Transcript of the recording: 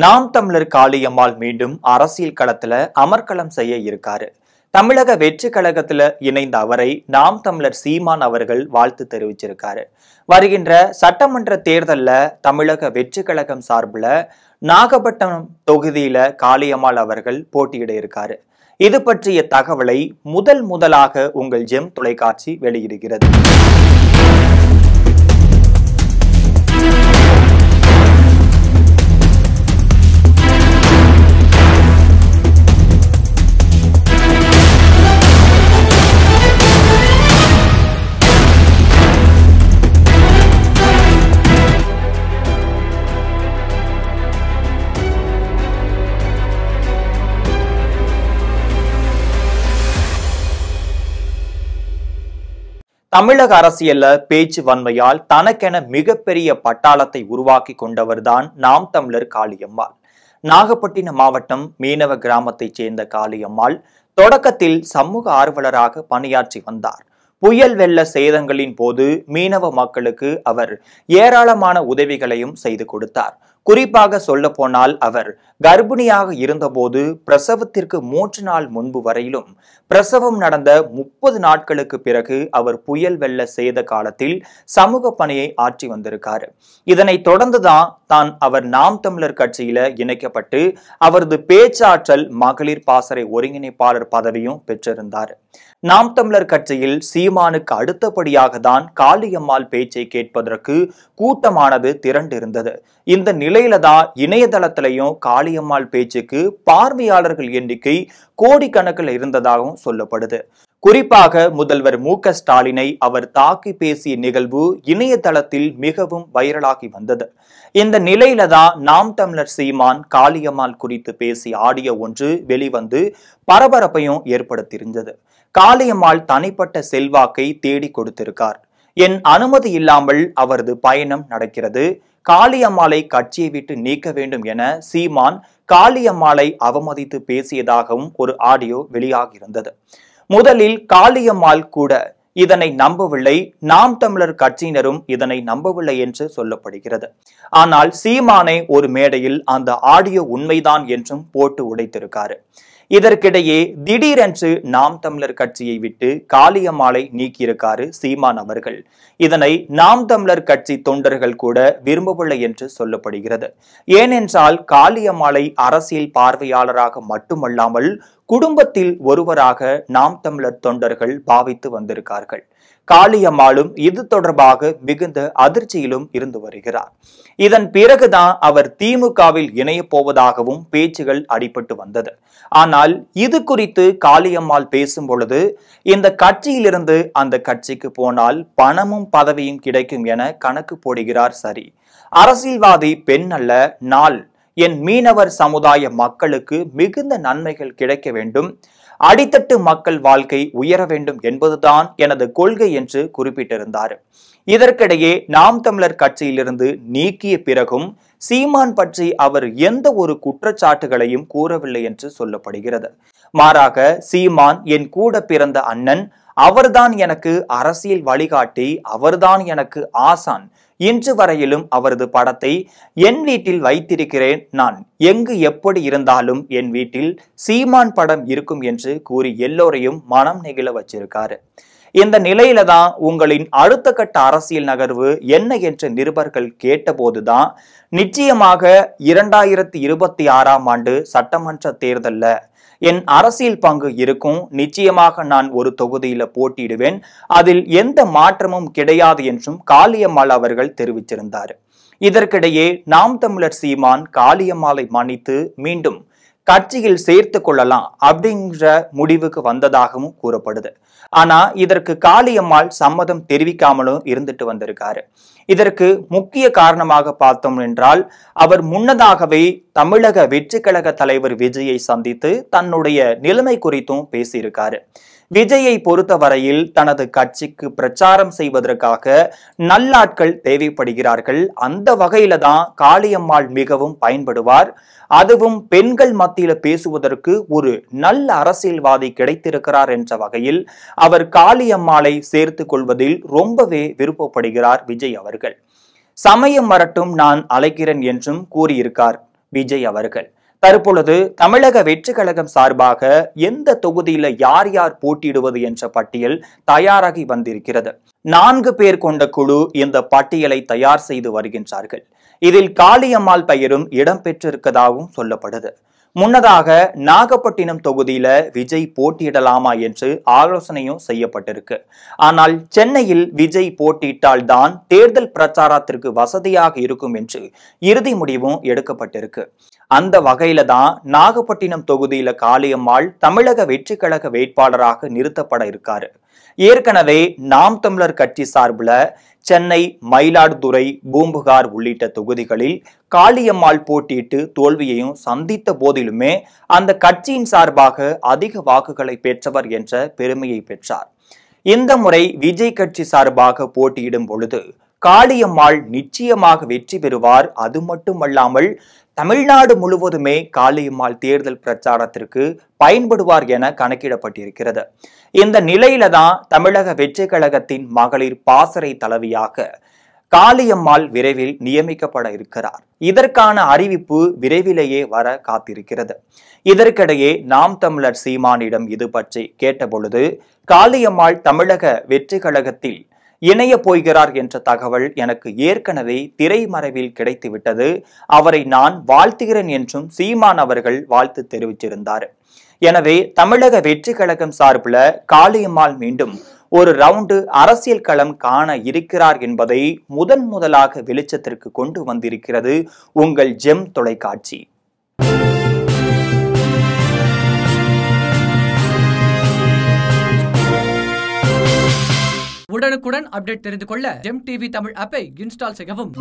நாம் தமிழர் காளியம்மாள் மீண்டும் அரசியல் களத்துல அமர்க்களம் செய்ய இருக்காரு. தமிழக வெற்றி கழகத்துல இணைந்த அவரை நாம் தமிழர் சீமான் அவர்கள் வாழ்த்து தெரிவிச்சிருக்காரு. வருகின்ற சட்டமன்ற தேர்தல்ல தமிழக வெற்றி கழகம் சார்பில் நாகப்பட்டினம் தொகுதியில காளியம்மாள் அவர்கள் போட்டியிட இருக்காரு. இது பற்றிய தகவலை முதலாக உங்கள் ஜெம் தொலைக்காட்சி வெளியிடுகிறது. தமிழக அரசியல்ல பேச்சு வன்மையால் தனக்கென மிகப்பெரிய பட்டாளத்தை உருவாக்கி கொண்டவர்தான் நாம் தமிழர் காளியம்மாள். நாகப்பட்டினம் மாவட்டம் மீனவ கிராமத்தைச் சேர்ந்த காளியம்மாள் தொடக்கத்தில் சமூக ஆர்வலராக பணியாற்றி வந்தார். புயல் வெள்ள சேதங்களின் போது மீனவ மக்களுக்கு அவர் ஏராளமான உதவிகளையும் செய்து கொடுத்தார். குறிப்பாக சொல்ல போனால் அவர் கர்ப்பிணியாக இருந்தபோது பிரசவத்திற்கு 3 நாள் முன்பு வரையிலும் பிரசவம் நடந்த 30 நாட்களுக்கு பிறகு அவர் புயல் வெள்ள சேத காலத்தில் சமூக பணியை ஆற்றி வந்திருக்காரு. இதனை தொடர்ந்துதான் அவர் நாம் தமிழர் கட்சியில இணைக்கப்பட்டு அவரது பேச்சாற்றல் மகளிர் பாசறை ஒருங்கிணைப்பாளர் பதவியும் பெற்றிருந்தார். நாம் தமிழர் கட்சியில் சீமானுக்கு அடுத்தபடியாக தான் காளியம்மாள் பேச்சை கேட்பதற்கு கூட்டமானது திரண்டிருந்தது. இந்த நிலையில தான் இணையதளத்திலையும் காளியம்மாள் பேச்சுக்கு பார்வையாளர்கள் எண்ணிக்கை கோடிக்கணக்கில் இருந்ததாகவும் சொல்லப்படுது. குறிப்பாக முதல்வர் மு.க. ஸ்டாலினை அவர் தாக்கி பேசிய நிகழ்வு இணையதளத்தில் மிகவும் வைரலாகி வந்தது. இந்த நிலையில தான் நாம் தமிழர் சீமான் காளியம்மாள் குறித்து பேசிய ஆடியோ ஒன்று வெளிவந்து பரபரப்பையும் ஏற்படுத்தியிருந்தது. காளியம்மாள் தனிப்பட்ட செல்வாக்கை தேடி கொடுத்திருக்கார். என் அனுமதி இல்லாமல் அவரது பயணம் நடக்கிறது. காளியம்மாளை கட்சியை விட்டு நீக்க வேண்டும் என சீமான் காளியம்மாளை அவமதித்து பேசியதாகவும் ஒரு ஆடியோ வெளியாகியிருந்தது. முதலில் காளியம்மாள் கூட இதனை நம்பவில்லை, நாம் தமிழர் கட்சியினரும் இதனை நம்பவில்லை என்று சொல்லப்படுகிறது. ஆனால் சீமானை ஒரு மேடையில் அந்த ஆடியோ உண்மைதான் என்றும் போட்டு உடைத்திருக்காரு. இதற்கிடையே திடீரென்று நாம் தமிழர் கட்சியை விட்டு காளியம்மாளை நீக்கியிருக்காரு சீமான் அவர்கள். இதனை நாம் தமிழர் கட்சி தொண்டர்கள் கூட விரும்பவில்லை என்று சொல்லப்படுகிறது. ஏனென்றால் காளியம்மாளை அரசியல் பார்வையாளராக மட்டுமல்லாமல் குடும்பத்தில் ஒருவராக நாம் தமிழர் தொண்டர்கள் பாவித்து வந்திருக்கார்கள். காளியம்மாளும் இது தொடர்பாக மிகுந்த அதிர்ச்சியிலும் இருந்து வருகிறார். இதன் பிறகுதான் அவர் திமுகவில் இணைய போவதாகவும் பேச்சுகள் அடிபட்டு வந்தது. ஆனால் இது குறித்து காளியம்மாள் பேசும் பொழுது இந்த கட்சியிலிருந்து அந்த கட்சிக்கு போனால் பணமும் பதவியும் கிடைக்கும் என கணக்கு போடுகிறார். சரி, அரசியல்வாதி பெண் அல்ல, நாள் என் மீனவர் சமுதாய மக்களுக்கு மிகுந்த நன்மைகள் கிடைக்க வேண்டும், அடித்தட்டு மக்கள் வாழ்க்கை உயர வேண்டும் என்பதுதான் எனது கொள்கை என்று குறிப்பிட்டிருந்தார். இதற்கிடையே நாம் தமிழர் கட்சியிலிருந்து நீக்கிய பிறகும் சீமான் பற்றி அவர் எந்த ஒரு குற்றச்சாட்டுகளையும் கூறவில்லை என்று சொல்லப்படுகிறது. மாறாக சீமான் என் கூட பிறந்த அண்ணன், அவர்தான் எனக்கு அரசியல் வழிகாட்டி, அவர்தான் எனக்கு ஆசான், இன்று வரையிலும் அவரது படத்தை என் வீட்டில் வைத்திருக்கிறேன், நான் எங்கு எப்படி இருந்தாலும் என் வீட்டில் சீமான் படம் இருக்கும் என்று கூறி எல்லோரையும் மனம் நெகிழ வச்சிருக்காரு. இந்த நிலையில தான் உங்களின் அடுத்த கட்ட அரசியல் நகர்வு என்ன என்று நிருபர்கள் கேட்டபோதுதான் நிச்சயமாக 2026ஆம் ஆண்டு சட்டமன்ற தேர்தல்ல என் அரசியல் பங்கு இருக்கும், நிச்சயமாக நான் ஒரு தொகுதியில போட்டியிடுவேன், அதில் எந்த மாற்றமும் கிடையாது என்றும் காளியம்மாள் அவர்கள் தெரிவிச்சிருந்தார். இதற்கிடையே நாம் தமிழர் சீமான் காளியம்மாளை மன்னித்து மீண்டும் கட்சியில் சேர்த்து கொள்ளலாம் அப்படிங்கிற முடிவுக்கு வந்ததாகவும் கூறப்படுது. ஆனா இதற்கு காளியம்மாள் சம்மதம் தெரிவிக்காமலும் இருந்துட்டு வந்திருக்காரு. இதற்கு முக்கிய காரணமாக பார்த்தோம் என்றால் அவர் முன்னதாகவே தமிழக வெற்றி கழக தலைவர் விஜயை சந்தித்து தன்னுடைய நிலைமை குறித்தும் பேசியிருக்காரு. விஜயை பொறுத்தவரையில் தனது கட்சிக்கு பிரச்சாரம் செய்வதற்காக நல்லாட்கள் தேவைப்படுகிறார்கள். அந்த வகையில தான் காளியம்மாள் மிகவும் பயன்படுவார். அதுவும் பெண்கள் மத்தியில பேசுவதற்கு ஒரு நல்ல அரசியல்வாதி கிடைத்திருக்கிறார் என்ற வகையில் அவர் காளியம்மாளை சேர்த்து கொள்வதில் ரொம்பவே விருப்பப்படுகிறார் விஜய் அவர்கள். சமயம் வரட்டும், நான் அழைக்கிறேன் என்றும் கூறியிருக்கார். விஜய் அவர்கள். தற்பொழுது தமிழக வெற்றி கழகம் சார்பாக எந்த தொகுதியில யார் யார் போட்டியிடுவது என்ற பட்டியல் தயாராகி வந்திருக்கிறது. 4 பேர் கொண்ட குழு இந்த பட்டியலை தயார் செய்து வருகின்றார்கள். இதில் காளியம்மாள் பெயரும் இடம்பெற்றிருப்பதாகவும் சொல்லப்படுது. முன்னதாக நாகப்பட்டினம் தொகுதியில விஜய் போட்டியிடலாமா என்று ஆலோசனையும் செய்யப்பட்டிருக்கு. ஆனால் சென்னையில் விஜய் போட்டியிட்டால்தான் தேர்தல் பிரச்சாரத்திற்கு வசதியாக இருக்கும் என்று இறுதி முடிவும் எடுக்கப்பட்டிருக்கு. அந்த வகையில தான் நாகப்பட்டினம் தொகுதியில காளியம்மாள் தமிழக வெற்றி கழக வேட்பாளராக நிறுத்தப்பட இருக்காரு. ஏற்கனவே நாம் தமிழர் கட்சி சார்பில் சென்னை, மயிலாடுதுறை, பூம்புகார் உள்ளிட்ட தொகுதிகளில் காளியம்மாள் போட்டியிட்டு தோல்வியையும் சந்தித்த போதிலுமே அந்த கட்சியின் சார்பாக அதிக வாக்குகளை பெற்றவர் என்ற பெருமையை பெற்றார். இந்த முறை விஜய் கட்சி சார்பாக போட்டியிடும் பொழுது காளியம்மாள் நிச்சயமாக வெற்றி பெறுவார். அது மட்டுமல்லாமல் தமிழ்நாடு முழுவதுமே காளியம்மாள் தேர்தல் பிரச்சாரத்திற்கு பயன்படுவார் என கணக்கிடப்பட்டிருக்கிறது. இந்த நிலையில தான் தமிழக வெற்றி கழகத்தின் மகளிர் பாசறை தலைவியாக காளியம்மாள் விரைவில் நியமிக்கப்பட இருக்கிறார். இதற்கான அறிவிப்பு விரைவிலேயே வர காத்திருக்கிறது. இதற்கிடையே நாம் தமிழர் சீமானிடம் இது பற்றி கேட்டபொழுது காளியம்மாள் தமிழக வெற்றி கழகத்தில் இணைய போகிறார் என்ற தகவல் எனக்கு ஏற்கனவே திரைமறைவில் கிடைத்துவிட்டது. அவரை நான் வாழ்த்துகிறேன் என்றும் சீமான் அவர்கள் வாழ்த்து தெரிவித்திருந்தார். எனவே தமிழக வெற்றி கழகம் சார்பில் காளியம்மாள் மீண்டும் ஒரு ரவுண்டு அரசியல் களம் காண இருக்கிறார் என்பதை முதலாக வெளிச்சத்திற்கு கொண்டு வந்திருக்கிறது உங்கள் ஜெம் தொலைக்காட்சி. உடனுக்குடன் அப்டேட் தெரிந்து கொள்ள ஜெம் டிவி தமிழ் ஆப்பை இன்ஸ்டால் செய்யவும்.